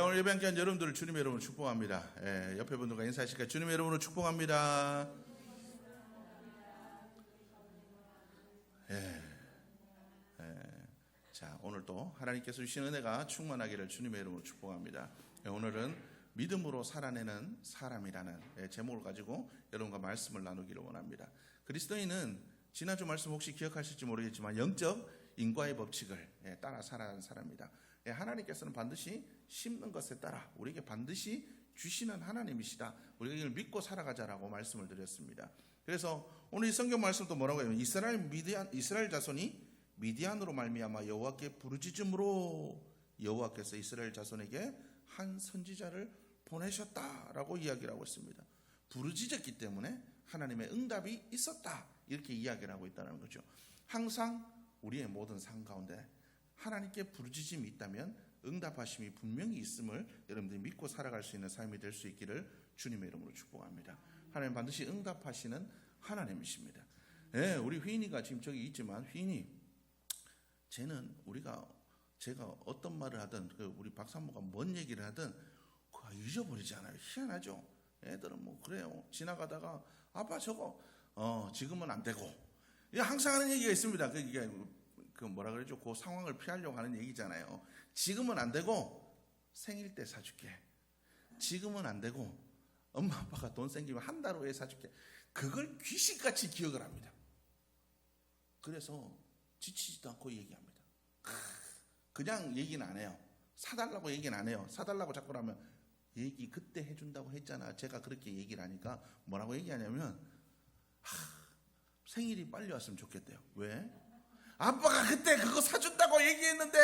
오늘 예배 함께한 여러분들을 주님의 이름으로 축복합니다. 옆에 분들과 인사하실까요? 주님의 이름으로 축복합니다. 자, 오늘도 하나님께서 주신 은혜가 충만하기를 주님의 이름으로 축복합니다. 오늘은 믿음으로 살아내는 사람이라는 제목을 가지고 여러분과 말씀을 나누기를 원합니다. 그리스도인은 지난주 말씀 혹시 기억하실지 모르겠지만 영적 인과의 법칙을 따라 살아가는 사람입니다. 하나님께서는 반드시 심는 것에 따라 우리에게 반드시 주시는 하나님이시다. 우리가 이걸 믿고 살아가자라고 말씀을 드렸습니다. 그래서 오늘 이 성경 말씀도 뭐라고 해요? 이스라엘 자손이 미디안으로 말미암아 여호와께 부르짖음으로 여호와께서 이스라엘 자손에게 한 선지자를 보내셨다라고 이야기를 하고 있습니다. 부르짖었기 때문에 하나님의 응답이 있었다, 이렇게 이야기를 하고 있다는 거죠. 항상 우리의 모든 삶 가운데 하나님께 부르짖음이 있다면 응답하심이 분명히 있음을 여러분들이 믿고 살아갈 수 있는 삶이 될 수 있기를 주님의 이름으로 축복합니다. 하나님 반드시 응답하시는 하나님이십니다. 우리 휘인이가 지금 저기 있지만, 휘인이 쟤는 제가 어떤 말을 하든 우리 박사모가 뭔 얘기를 하든 그거 잊어버리지 않아요. 희한하죠. 애들은 뭐 그래요. 지나가다가 아빠 저거 지금은 안 되고, 항상 하는 얘기가 있습니다. 이게 뭐라 그러죠? 그 상황을 피하려고 하는 얘기잖아요. 지금은 안 되고 생일 때 사줄게. 지금은 안 되고 엄마 아빠가 돈 생기면 한 달 후에 사줄게. 그걸 귀신같이 기억을 합니다. 그래서 지치지도 않고 얘기합니다. 그냥 얘기는 안 해요. 사달라고 얘기는 안 해요. 사달라고 자꾸 하면 얘기 그때 해준다고 했잖아. 제가 그렇게 얘기를 하니까 뭐라고 얘기하냐면 생일이 빨리 왔으면 좋겠대요. 왜? 아빠가 그때 그거 사준다고 얘기했는데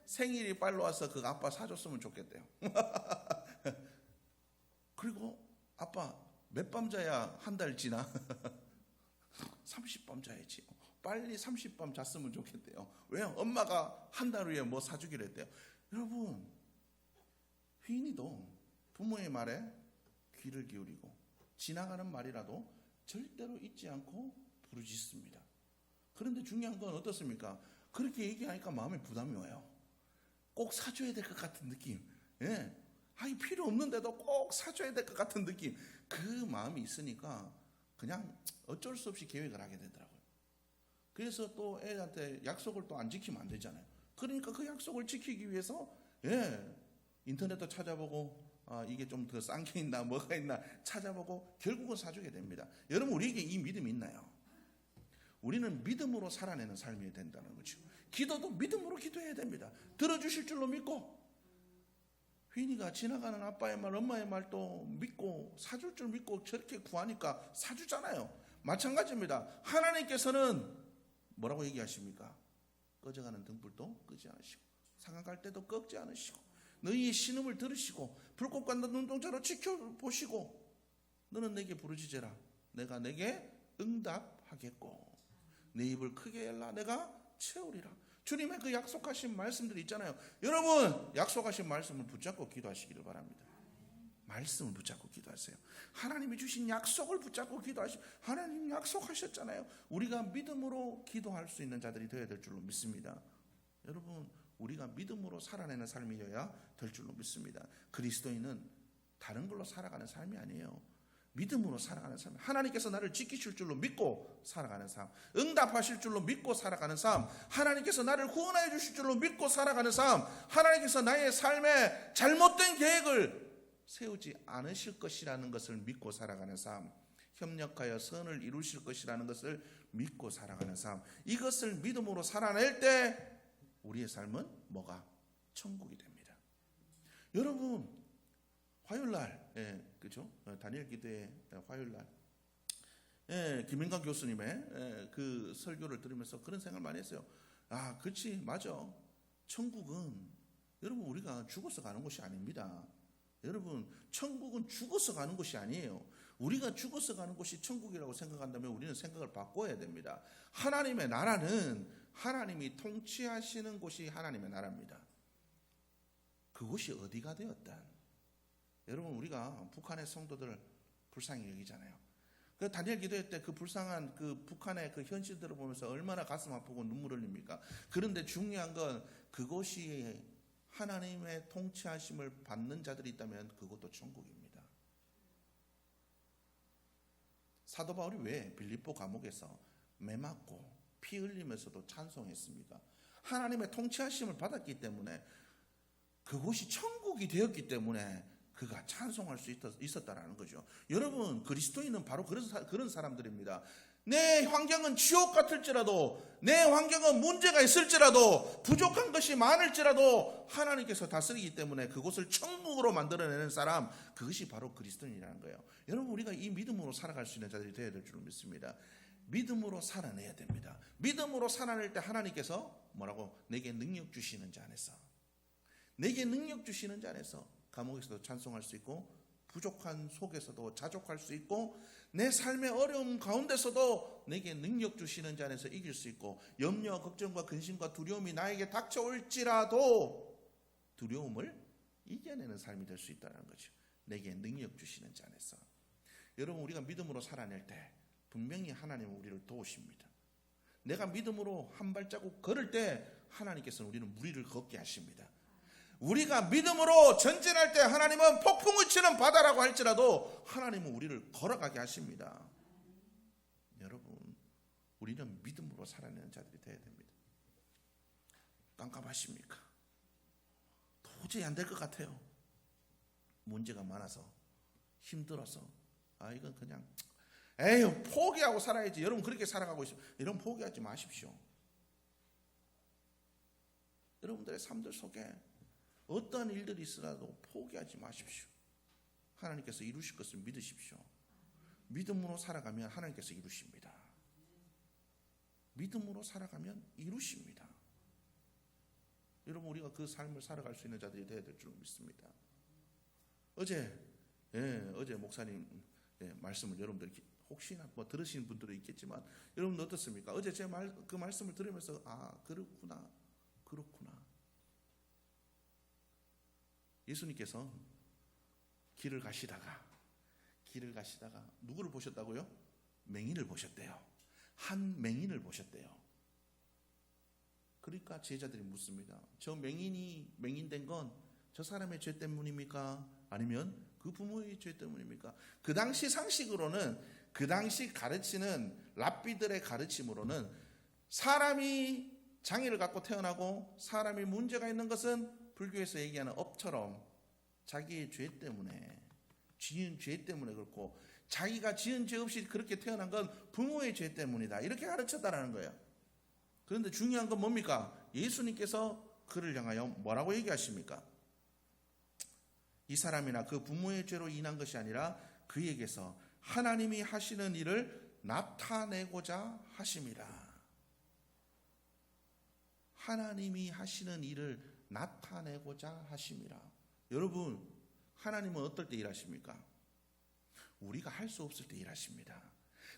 생일이 빨리 와서 그거 아빠 사줬으면 좋겠대요. 그리고 아빠 몇 밤 자야 한 달 지나? 30밤 자야지. 빨리 30밤 잤으면 좋겠대요. 왜요? 엄마가 한 달 후에 뭐 사주기로 했대요. 여러분, 휘인이도 부모의 말에 귀를 기울이고 지나가는 말이라도 절대로 잊지 않고 부르짖습니다. 그런데 중요한 건 어떻습니까? 그렇게 얘기하니까 마음에 부담이 와요. 꼭 사줘야 될 것 같은 느낌. 필요 없는데도 꼭 사줘야 될 것 같은 느낌. 그 마음이 있으니까 그냥 어쩔 수 없이 계획을 하게 되더라고요. 그래서 또 애한테 약속을 또 안 지키면 안 되잖아요. 그러니까 그 약속을 지키기 위해서 인터넷도 찾아보고 이게 좀 더 싼 게 있나 뭐가 있나 찾아보고 결국은 사주게 됩니다. 여러분, 우리에게 이 믿음이 있나요? 우리는 믿음으로 살아내는 삶이 된다는 거죠. 기도도 믿음으로 기도해야 됩니다. 들어주실 줄로 믿고, 휘인이가 지나가는 아빠의 말, 엄마의 말도 믿고 사줄 줄 믿고 저렇게 구하니까 사주잖아요. 마찬가지입니다. 하나님께서는 뭐라고 얘기하십니까? 꺼져가는 등불도 끄지 않으시고 상한 갈 때도 꺾지 않으시고 너희의 신음을 들으시고 불꽃과 눈동자로 지켜보시고 너는 내게 부르짖으라 내가 내게 응답하겠고 내 입을 크게 열라 내가 채우리라. 주님의 그 약속하신 말씀들이 있잖아요. 여러분, 약속하신 말씀을 붙잡고 기도하시기를 바랍니다. 말씀을 붙잡고 기도하세요. 하나님이 주신 약속을 붙잡고 기도하시고, 하나님 약속하셨잖아요. 우리가 믿음으로 기도할 수 있는 자들이 되어야 될 줄로 믿습니다. 여러분, 우리가 믿음으로 살아내는 삶이어야 될 줄로 믿습니다. 그리스도인은 다른 걸로 살아가는 삶이 아니에요. 믿음으로 살아가는 삶. 하나님께서 나를 지키실 줄로 믿고 살아가는 삶. 응답하실 줄로 믿고 살아가는 삶. 하나님께서 나를 구원해 주실 줄로 믿고 살아가는 삶. 하나님께서 나의 삶에 잘못된 계획을 세우지 않으실 것이라는 것을 믿고 살아가는 삶. 협력하여 선을 이루실 것이라는 것을 믿고 살아가는 삶. 이것을 믿음으로 살아낼 때 우리의 삶은 뭐가? 천국이 됩니다. 여러분, 화요일날, 그죠? 다니엘 기도회 화요일날, 김인강 교수님의 그 설교를 들으면서 그런 생각을 많이 했어요. 그렇지, 맞아. 천국은 여러분 우리가 죽어서 가는 곳이 아닙니다. 여러분, 천국은 죽어서 가는 곳이 아니에요. 우리가 죽어서 가는 곳이 천국이라고 생각한다면 우리는 생각을 바꿔야 됩니다. 하나님의 나라는 하나님이 통치하시는 곳이 하나님의 나라입니다. 그곳이 어디가 되었단, 여러분, 우리가 북한의 성도들 불쌍히 여기잖아요. 그 다니엘 기도회 때 그 불쌍한 그 북한의 그 현실들을 보면서 얼마나 가슴 아프고 눈물 흘립니까? 그런데 중요한 건 그곳이 하나님의 통치하심을 받는 자들이 있다면 그것도 천국입니다. 사도 바울이 왜 빌립보 감옥에서 매 맞고 피 흘리면서도 찬송했습니까? 하나님의 통치하심을 받았기 때문에, 그곳이 천국이 되었기 때문에 그가 찬송할 수 있었다라는 거죠. 여러분, 그리스도인은 바로 그런 사람들입니다. 내 환경은 지옥 같을지라도, 내 환경은 문제가 있을지라도, 부족한 것이 많을지라도 하나님께서 다스리기 때문에 그곳을 천국으로 만들어내는 사람, 그것이 바로 그리스도인이라는 거예요. 여러분, 우리가 이 믿음으로 살아갈 수 있는 자들이 되어야 될 줄 믿습니다. 믿음으로 살아내야 됩니다. 믿음으로 살아낼 때 하나님께서 뭐라고? 내게 능력 주시는 자 안에서, 내게 능력 주시는 자 안에서 감옥에서도 찬송할 수 있고, 부족한 속에서도 자족할 수 있고, 내 삶의 어려움 가운데서도 내게 능력 주시는 자 안에서 이길 수 있고, 염려, 걱정과 근심과 두려움이 나에게 닥쳐올지라도 두려움을 이겨내는 삶이 될 수 있다는 거죠. 내게 능력 주시는 자 안에서. 여러분, 우리가 믿음으로 살아낼 때 분명히 하나님은 우리를 도우십니다. 내가 믿음으로 한 발자국 걸을 때 하나님께서는 우리는 무리를 걷게 하십니다. 우리가 믿음으로 전진할 때 하나님은 폭풍을 치는 바다라고 할지라도 하나님은 우리를 걸어가게 하십니다. 여러분, 우리는 믿음으로 살아내는 자들이 되어야 됩니다. 깜깜하십니까? 도저히 안 될 것 같아요. 문제가 많아서, 힘들어서, 이건 그냥 에휴, 포기하고 살아야지. 여러분, 그렇게 살아가고 있어요. 여러분, 포기하지 마십시오. 여러분들의 삶들 속에 어떠한 일들이 있으라도 포기하지 마십시오. 하나님께서 이루실 것을 믿으십시오. 믿음으로 살아가면 하나님께서 이루십니다. 믿음으로 살아가면 이루십니다. 여러분, 우리가 그 삶을 살아갈 수 있는 자들이 되어야 될 줄 믿습니다. 어제 목사님 말씀을 여러분들 혹시나 들으시는 분들도 있겠지만, 여러분 어떻습니까? 어제 그 말씀을 들으면서 그렇구나. 예수님께서 길을 가시다가 누구를 보셨다고요? 맹인을 보셨대요. 한 맹인을 보셨대요. 그러니까 제자들이 묻습니다. 저 맹인된 건 저 사람의 죄 때문입니까? 아니면 그 부모의 죄 때문입니까? 그 당시 상식으로는, 그 당시 가르치는 랍비들의 가르침으로는, 사람이 장애를 갖고 태어나고 사람이 문제가 있는 것은 불교에서 얘기하는 업처럼 자기의 죄 때문에, 지은 죄 때문에 그렇고, 자기가 지은 죄 없이 그렇게 태어난 건 부모의 죄 때문이다, 이렇게 가르쳤다라는 거예요. 그런데 중요한 건 뭡니까? 예수님께서 그를 향하여 뭐라고 얘기하십니까? 이 사람이나 그 부모의 죄로 인한 것이 아니라 그에게서 하나님이 하시는 일을 나타내고자 하심이라. 하나님이 하시는 일을 나타내고자 하심이라. 여러분, 하나님은 어떨 때 일하십니까? 우리가 할 수 없을 때 일하십니다.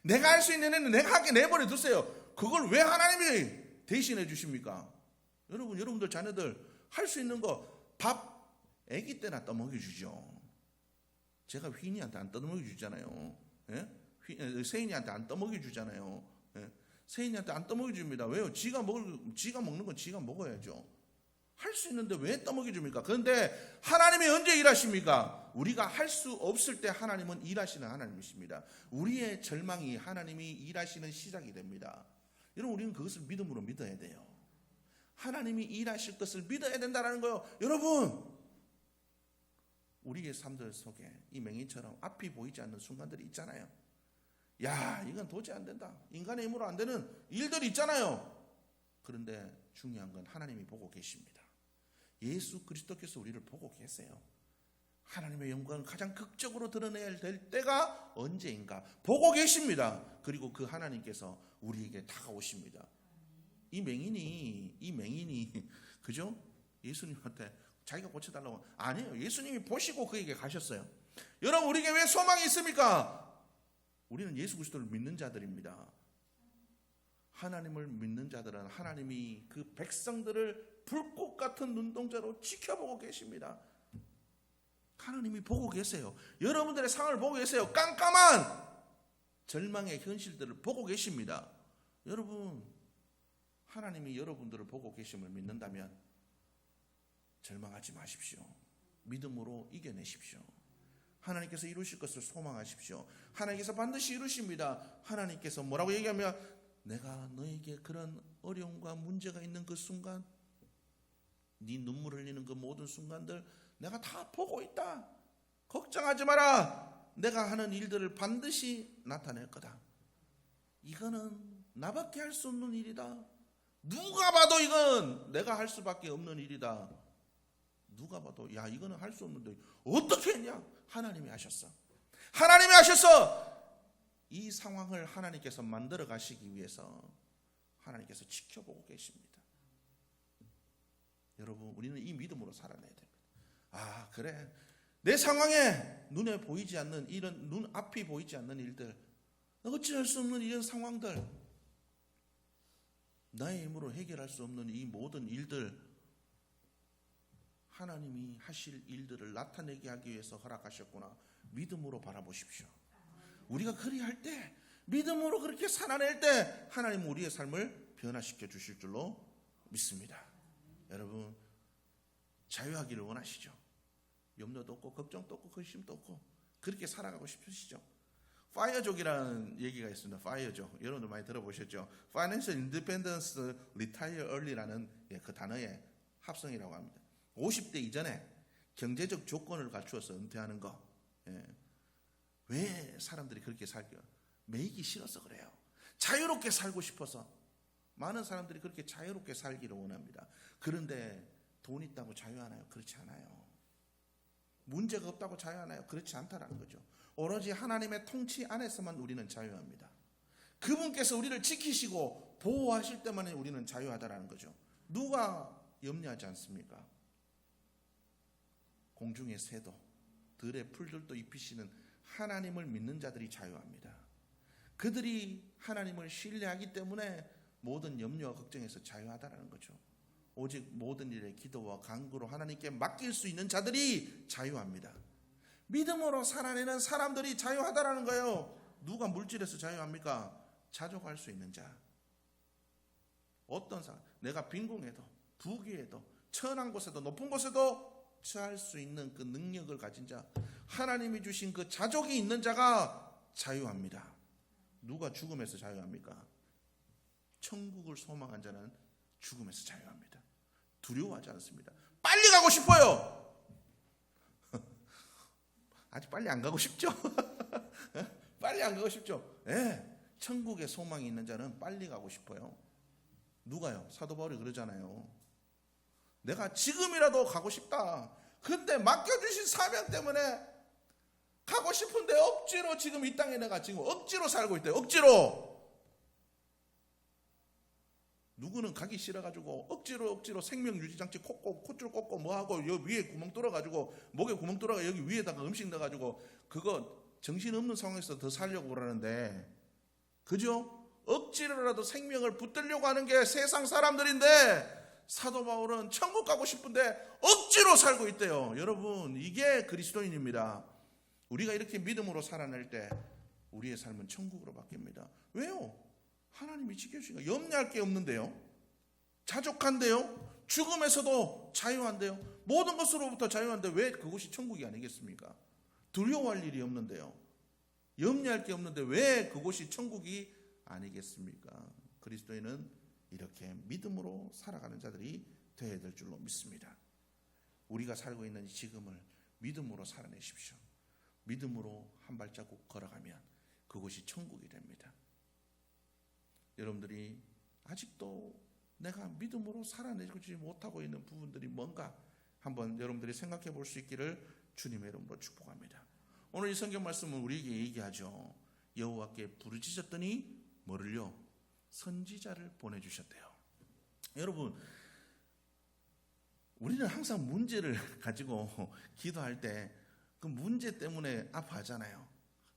내가 할 수 있는 일은 내가 하게 내버려 두세요. 그걸 왜 하나님이 대신해 주십니까? 여러분들 자녀들 할 수 있는 거, 밥 아기 때나 떠먹여 주죠. 제가 휘인이한테 안 떠먹여 주잖아요. 세인이한테 안 떠먹여 주잖아요. 세인이한테 안 떠먹여 줍니다. 왜요? 지가 먹는 건 지가 먹어야죠. 할 수 있는데 왜 떠먹여 줍니까? 그런데 하나님이 언제 일하십니까? 우리가 할 수 없을 때 하나님은 일하시는 하나님이십니다. 우리의 절망이 하나님이 일하시는 시작이 됩니다. 여러분, 우리는 그것을 믿음으로 믿어야 돼요. 하나님이 일하실 것을 믿어야 된다는 거예요. 여러분, 우리의 삶들 속에 이 맹인처럼 앞이 보이지 않는 순간들이 있잖아요. 이건 도저히 안 된다, 인간의 힘으로 안 되는 일들이 있잖아요. 그런데 중요한 건 하나님이 보고 계십니다. 예수 그리스도께서 우리를 보고 계세요. 하나님의 영광을 가장 극적으로 드러내야 될 때가 언제인가 보고 계십니다. 그리고 그 하나님께서 우리에게 다가오십니다. 이 맹인이 그죠? 예수님한테 자기가 고쳐달라고, 아니에요. 예수님이 보시고 그에게 가셨어요. 여러분, 우리에게 왜 소망이 있습니까? 우리는 예수 그리스도를 믿는 자들입니다. 하나님을 믿는 자들은 하나님이 그 백성들을 불꽃 같은 눈동자로 지켜보고 계십니다. 하나님이 보고 계세요. 여러분들의 상황을 보고 계세요. 깜깜한 절망의 현실들을 보고 계십니다. 여러분, 하나님이 여러분들을 보고 계심을 믿는다면 절망하지 마십시오. 믿음으로 이겨내십시오. 하나님께서 이루실 것을 소망하십시오. 하나님께서 반드시 이루십니다. 하나님께서 뭐라고 얘기하면 내가 너에게 그런 어려움과 문제가 있는 그 순간, 네 눈물 흘리는 그 모든 순간들 내가 다 보고 있다. 걱정하지 마라. 내가 하는 일들을 반드시 나타낼 거다. 이거는 나밖에 할 수 없는 일이다. 누가 봐도 이건 내가 할 수밖에 없는 일이다. 누가 봐도 야 이거는 할 수 없는데 어떻게 했냐? 하나님이 하셨어. 하나님이 하셨어. 이 상황을 하나님께서 만들어 가시기 위해서 하나님께서 지켜보고 계십니다. 여러분, 우리는 이 믿음으로 살아내야 됩니다. 아, 그래. 내 상황에 눈에 보이지 않는 이런 눈앞이 보이지 않는 일들, 어찌할 수 없는 이런 상황들, 나의 힘으로 해결할 수 없는 이 모든 일들, 하나님이 하실 일들을 나타내게 하기 위해서 허락하셨구나. 믿음으로 바라보십시오. 우리가 그리할 때, 믿음으로 그렇게 살아낼 때 하나님은 우리의 삶을 변화시켜 주실 줄로 믿습니다. 여러분, 자유하기를 원하시죠? 염려도 없고 걱정도 없고 근심도 없고 그렇게 살아가고 싶으시죠? 파이어족이라는 얘기가 있습니다. 파이어족, 여러분들 많이 들어보셨죠? Financial Independence Retire Early라는 그 단어의 합성이라고 합니다. 50대 이전에 경제적 조건을 갖추어서 은퇴하는 거. 왜 사람들이 그렇게 살게요? 매이기 싫어서 그래요. 자유롭게 살고 싶어서. 많은 사람들이 그렇게 자유롭게 살기를 원합니다. 그런데 돈 있다고 자유하나요? 그렇지 않아요. 문제가 없다고 자유하나요? 그렇지 않다라는 거죠. 오로지 하나님의 통치 안에서만 우리는 자유합니다. 그분께서 우리를 지키시고 보호하실 때만 우리는 자유하다라는 거죠. 누가 염려하지 않습니까? 공중의 새도 들의 풀들도 입히시는 하나님을 믿는 자들이 자유합니다. 그들이 하나님을 신뢰하기 때문에 모든 염려와 걱정에서 자유하다라는 거죠. 오직 모든 일에 기도와 간구로 하나님께 맡길 수 있는 자들이 자유합니다. 믿음으로 살아내는 사람들이 자유하다라는 거예요. 누가 물질에서 자유합니까? 자족할 수 있는 자. 어떤 사람, 내가 빈궁에도 부귀에도 천한 곳에도 높은 곳에도 처할 수 있는 그 능력을 가진 자, 하나님이 주신 그 자족이 있는 자가 자유합니다. 누가 죽음에서 자유합니까? 천국을 소망한 자는 죽음에서 자유합니다. 두려워하지 않습니다. 빨리 가고 싶어요. 아직 빨리 안 가고 싶죠? 빨리 안 가고 싶죠? 네, 천국에 소망이 있는 자는 빨리 가고 싶어요. 누가요? 사도 바울이 그러잖아요. 내가 지금이라도 가고 싶다. 근데 맡겨주신 사명 때문에 가고 싶은데 억지로 지금 이 땅에 내가 지금 억지로 살고 있대요. 억지로. 누구는 가기 싫어가지고 억지로 생명유지장치 콧줄 꽂고 뭐하고 여기 위에 구멍 뚫어가지고 목에 구멍 뚫어가 여기 위에다가 음식 넣어가지고 그거 정신없는 상황에서 더 살려고 그러는데, 그죠? 억지로라도 생명을 붙들려고 하는 게 세상 사람들인데 사도 바울은 천국 가고 싶은데 억지로 살고 있대요. 여러분, 이게 그리스도인입니다. 우리가 이렇게 믿음으로 살아낼 때 우리의 삶은 천국으로 바뀝니다. 왜요? 하나님이 지켜주시니까. 염려할 게 없는데요. 자족한데요. 죽음에서도 자유한데요. 모든 것으로부터 자유한데 왜 그것이 천국이 아니겠습니까? 두려워할 일이 없는데요. 염려할 게 없는데 왜 그것이 천국이 아니겠습니까? 그리스도인은 이렇게 믿음으로 살아가는 자들이 되어야 될 줄로 믿습니다. 우리가 살고 있는 지금을 믿음으로 살아내십시오. 믿음으로 한 발자국 걸어가면 그곳이 천국이 됩니다. 여러분들이 아직도 내가 믿음으로 살아내지 못하고 있는 부분들이 뭔가 한번 여러분들이 생각해 볼 수 있기를 주님의 이름으로 축복합니다. 오늘 이 성경 말씀은 우리에게 얘기하죠. 여호와께 부르짖었더니 뭐를요? 선지자를 보내주셨대요. 여러분, 우리는 항상 문제를 가지고 기도할 때 그 문제 때문에 아파하잖아요.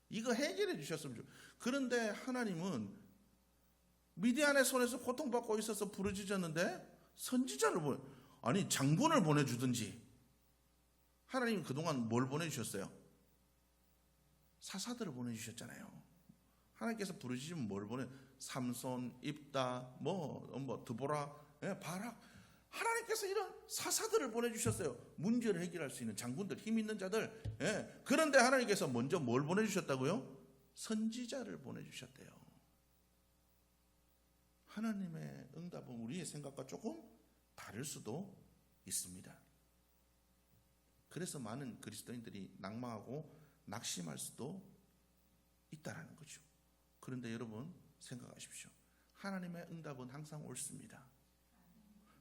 이거 해결해 주셨으면 좋겠어요. 그런데 하나님은 미디안의 손에서 고통받고 있어서 부르짖었는데 선지자를 아니 장군을 보내주든지. 하나님은 그동안 뭘 보내주셨어요? 사사들을 보내주셨잖아요. 하나님께서 부르짖으면 뭘 삼손, 입다, 드보라, 바락. 하나님께서 이런 사사들을 보내주셨어요. 문제를 해결할 수 있는 장군들, 힘 있는 자들. 예. 그런데 하나님께서 먼저 뭘 보내주셨다고요? 선지자를 보내주셨대요. 하나님의 응답은 우리의 생각과 조금 다를 수도 있습니다. 그래서 많은 그리스도인들이 낭망하고 낙심할 수도 있다라는 거죠. 그런데 여러분 생각하십시오. 하나님의 응답은 항상 옳습니다.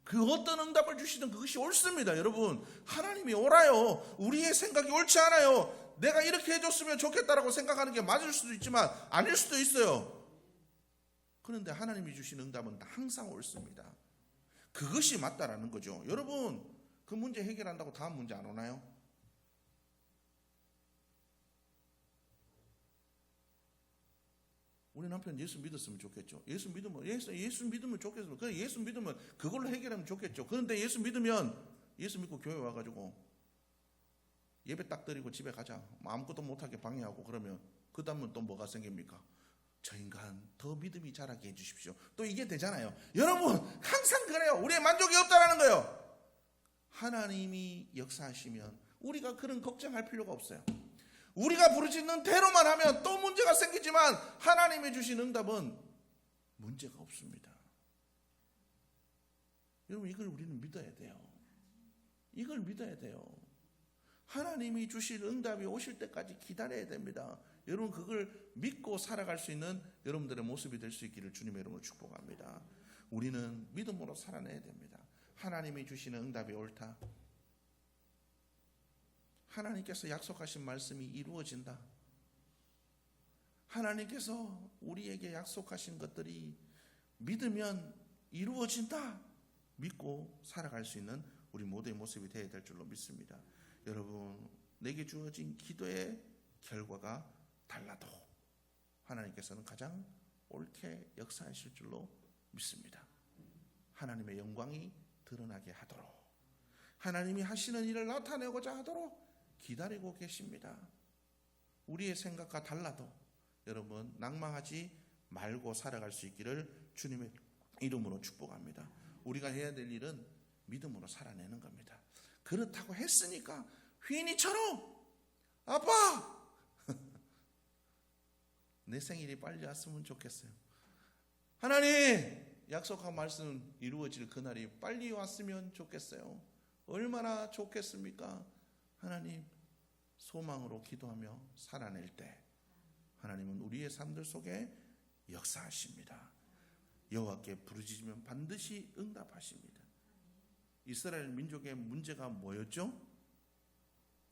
그 어떤 응답을 주시든 그것이 옳습니다. 여러분, 하나님이 옳아요. 우리의 생각이 옳지 않아요. 내가 이렇게 해줬으면 좋겠다라고 생각하는 게 맞을 수도 있지만 아닐 수도 있어요. 그런데 하나님이 주신 응답은 항상 옳습니다. 그것이 맞다라는 거죠. 여러분, 그 문제 해결한다고 다음 문제 안 오나요? 우리 남편 예수 믿었으면 좋겠죠. 예수 믿으면 좋겠어요. 그냥 예수 믿으면 그걸로 해결하면 좋겠죠. 그런데 예수 믿고 교회 와가지고 예배 딱 드리고 집에 가자. 아무것도 못하게 방해하고 그러면 그 다음은 또 뭐가 생깁니까? 저 인간 더 믿음이 자라게 해주십시오. 또 이게 되잖아요. 여러분, 항상 그래요. 우리의 만족이 없다라는 거예요. 하나님이 역사하시면 우리가 그런 걱정할 필요가 없어요. 우리가 부르짖는 대로만 하면 또 문제가 생기지만 하나님이 주신 응답은 문제가 없습니다. 여러분, 이걸 우리는 믿어야 돼요. 이걸 믿어야 돼요. 하나님이 주실 응답이 오실 때까지 기다려야 됩니다. 여러분, 그걸 믿고 살아갈 수 있는 여러분들의 모습이 될 수 있기를 주님의 이름으로 축복합니다. 우리는 믿음으로 살아내야 됩니다. 하나님이 주시는 응답이 옳다. 하나님께서 약속하신 말씀이 이루어진다. 하나님께서 우리에게 약속하신 것들이 믿으면 이루어진다. 믿고 살아갈 수 있는 우리 모두의 모습이 되어야 될 줄로 믿습니다. 여러분, 내게 주어진 기도의 결과가 달라도 하나님께서는 가장 옳게 역사하실 줄로 믿습니다. 하나님의 영광이 드러나게 하도록, 하나님이 하시는 일을 나타내고자 하도록 기다리고 계십니다. 우리의 생각과 달라도 여러분 낭망하지 말고 살아갈 수 있기를 주님의 이름으로 축복합니다. 우리가 해야 될 일은 믿음으로 살아내는 겁니다. 그렇다고 했으니까 휘인이처럼 아빠 내 생일이 빨리 왔으면 좋겠어요. 하나님, 약속한 말씀 이루어질 그날이 빨리 왔으면 좋겠어요. 얼마나 좋겠습니까? 하나님, 소망으로 기도하며 살아낼 때 하나님은 우리의 삶들 속에 역사하십니다. 여호와께 부르짖으면 반드시 응답하십니다. 이스라엘 민족의 문제가 뭐였죠?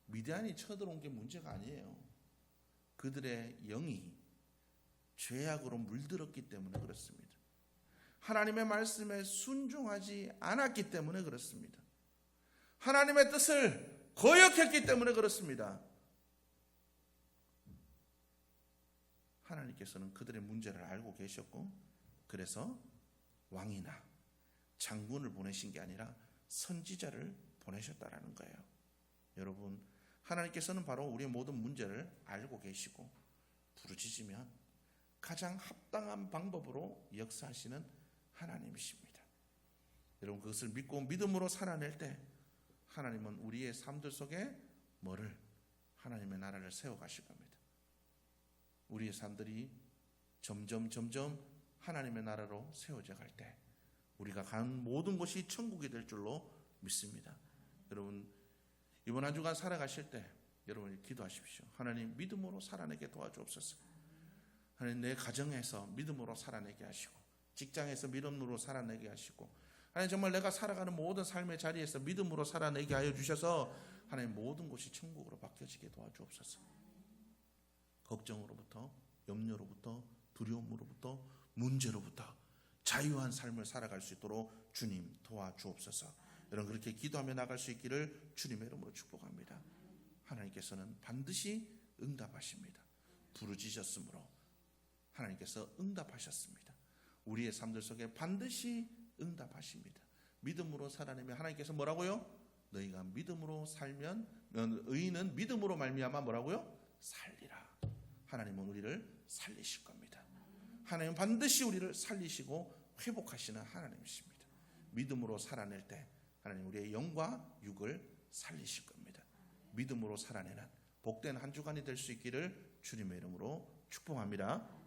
미디안이 쳐들어온 게 문제가 아니에요. 그들의 영이 죄악으로 물들었기 때문에 그렇습니다. 하나님의 말씀에 순종하지 않았기 때문에 그렇습니다. 하나님의 뜻을 거역했기 때문에 그렇습니다. 하나님께서는 그들의 문제를 알고 계셨고, 그래서 왕이나 장군을 보내신 게 아니라 선지자를 보내셨다라는 거예요. 여러분, 하나님께서는 바로 우리의 모든 문제를 알고 계시고 부르짖으면 가장 합당한 방법으로 역사하시는 하나님이십니다. 여러분, 그것을 믿고 믿음으로 살아낼 때 하나님은 우리의 삶들 속에 뭐를? 하나님의 나라를 세워가실 겁니다. 우리의 삶들이 점점 하나님의 나라로 세워져 갈 때 우리가 간 모든 곳이 천국이 될 줄로 믿습니다. 여러분, 이번 한 주간 살아가실 때 여러분이 기도하십시오. 하나님, 믿음으로 살아내게 도와주옵소서. 하나님, 내 가정에서 믿음으로 살아내게 하시고, 직장에서 믿음으로 살아내게 하시고, 하나님, 정말 내가 살아가는 모든 삶의 자리에서 믿음으로 살아내게 하여 주셔서 하나님, 모든 곳이 천국으로 바뀌어지게 도와주옵소서. 걱정으로부터, 염려로부터, 두려움으로부터, 문제로부터 자유한 삶을 살아갈 수 있도록 주님 도와주옵소서. 여러분, 그렇게 기도하며 나갈 수 있기를 주님의 이름으로 축복합니다. 하나님께서는 반드시 응답하십니다. 부르짖으셨으므로 하나님께서 응답하셨습니다. 우리의 삶들 속에 반드시 응답하십니다. 믿음으로 살아내면 하나님께서 뭐라고요? 너희가 믿음으로 살면, 의인은 믿음으로 말미암아 뭐라고요? 살리라. 하나님은 우리를 살리실 겁니다. 하나님은 반드시 우리를 살리시고 회복하시는 하나님이십니다. 믿음으로 살아낼 때 하나님 우리의 영과 육을 살리실 겁니다. 믿음으로 살아내는 복된 한 주간이 될 수 있기를 주님의 이름으로 축복합니다.